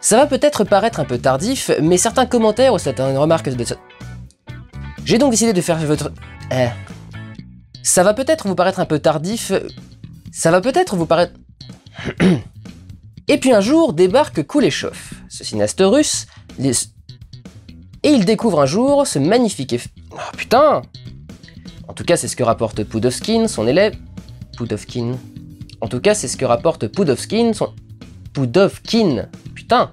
Ça va peut-être paraître un peu tardif, mais certains commentaires ou certaines remarques de... J'ai donc décidé de faire votre... Ça va peut-être vous paraître un peu tardif... Ça va peut-être vous paraître... Et puis un jour débarque Kuleshov, ce cinéaste russe, et il découvre un jour ce magnifique effet... Oh putain! En tout cas, c'est ce que rapporte Pudovkin, son élève... Pudovkin... En tout cas, c'est ce que rapporte Pudovkin, son... Pudovkin... Putain!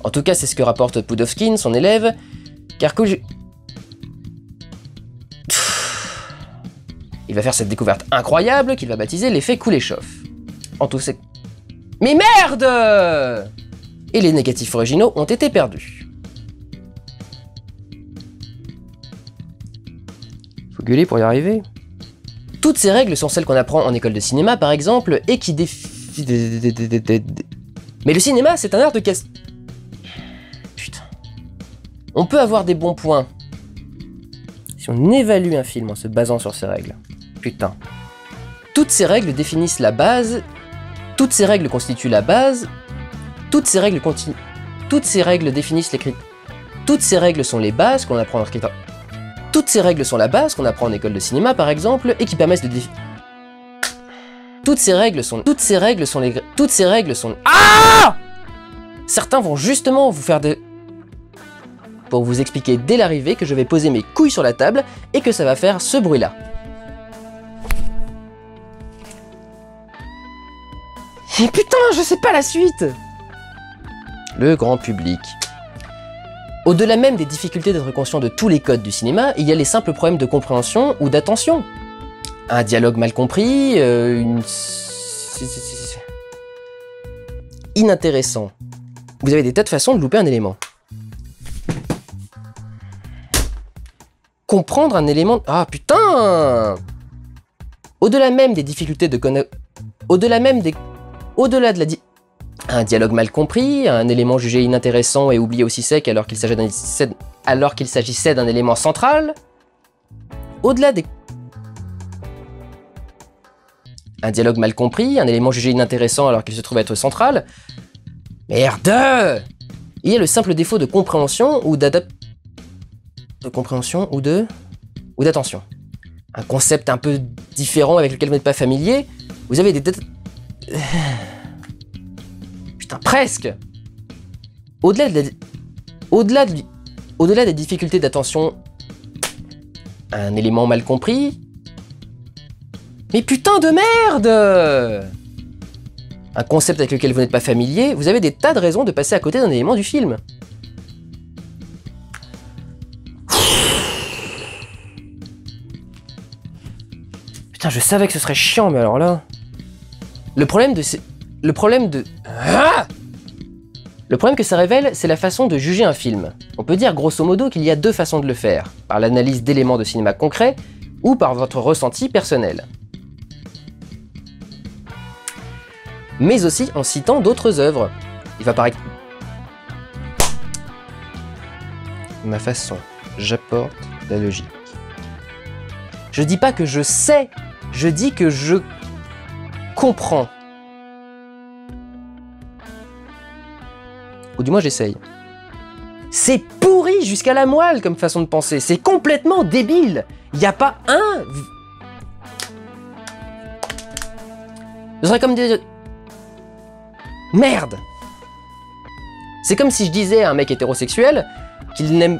En tout cas, c'est ce que rapporte Pudovkin, son élève, car il va faire cette découverte incroyable qu'il va baptiser l'effet Kuleshov. En tout cas... Mais merde! Et les négatifs originaux ont été perdus. Faut gueuler pour y arriver. Toutes ces règles sont celles qu'on apprend en école de cinéma, par exemple, et qui Mais le cinéma, c'est un art de casse... Putain. On peut avoir des bons points si on évalue un film en se basant sur ces règles. Putain. Toutes ces règles définissent la base... Toutes ces règles constituent la base... Toutes ces règles définissent les critères... Toutes ces règles sont les bases qu'on apprend en architecture... Toutes ces règles sont la base qu'on apprend en école de cinéma, par exemple, et qui permettent de définir... Toutes ces règles sont... Ah! Certains vont justement vous faire des... Pour vous expliquer dès l'arrivée que je vais poser mes couilles sur la table et que ça va faire ce bruit-là. Mais putain, je sais pas la suite! Le grand public. Au-delà même des difficultés d'être conscient de tous les codes du cinéma, il y a les simples problèmes de compréhension ou d'attention. Un dialogue mal compris, inintéressant. Vous avez des tas de façons de louper un élément. Comprendre un élément... Ah putain! Au-delà même des difficultés de connaître... Au-delà de la... Un dialogue mal compris, un élément jugé inintéressant et oublié aussi sec alors qu'il s'agissait d'un élément central. Au-delà des... Un dialogue mal compris, un élément jugé inintéressant alors qu'il se trouve être central. Merde! Il y a le simple défaut de compréhension ou d'attention. Un concept un peu différent avec lequel vous n'êtes pas familier. Vous avez des... Putain, presque! Au-delà des difficultés d'attention, un élément mal compris. Mais putain de merde! Un concept avec lequel vous n'êtes pas familier, vous avez des tas de raisons de passer à côté d'un élément du film. Putain, je savais que ce serait chiant, mais alors là... Le problème que ça révèle, c'est la façon de juger un film. On peut dire grosso modo qu'il y a deux façons de le faire, par l'analyse d'éléments de cinéma concrets ou par votre ressenti personnel. Mais aussi en citant d'autres œuvres. Il va paraître... Ma façon, j'apporte la logique. Je dis pas que je sais, je dis que je comprends. Ou du moins j'essaye. C'est pourri jusqu'à la moelle comme façon de penser, c'est complètement débile. Il n'y a pas un... Ce serait comme dire... Merde! C'est comme si je disais à un mec hétérosexuel qu'il n'aime...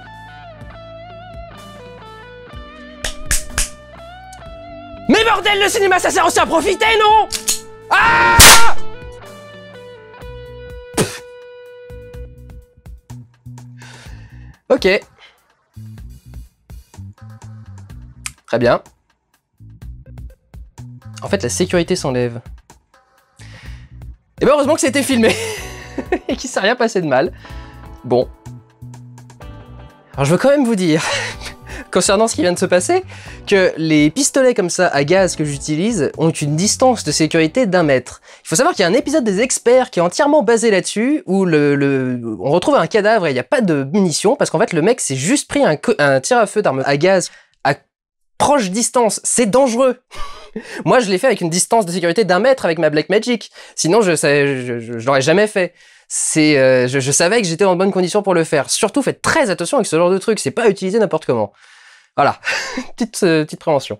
Mais bordel, le cinéma ça sert aussi à profiter, non? Ah! Ok. Très bien. En fait, la sécurité s'enlève. Et bien heureusement que c'était filmé et qu'il s'est rien passé de mal. Bon. Alors je veux quand même vous dire, concernant ce qui vient de se passer, que les pistolets comme ça à gaz que j'utilise ont une distance de sécurité d'1 mètre. Il faut savoir qu'il y a un épisode des experts qui est entièrement basé là-dessus, où on retrouve un cadavre et il n'y a pas de munitions, parce qu'en fait le mec s'est juste pris un tir à feu d'arme à gaz à proche distance. C'est dangereux. Moi, je l'ai fait avec une distance de sécurité d'1 mètre avec ma Blackmagic. Sinon, je l'aurais jamais fait. je savais que j'étais en bonne condition pour le faire. Surtout, faites très attention avec ce genre de truc. C'est pas à utiliser n'importe comment. Voilà, petite prévention.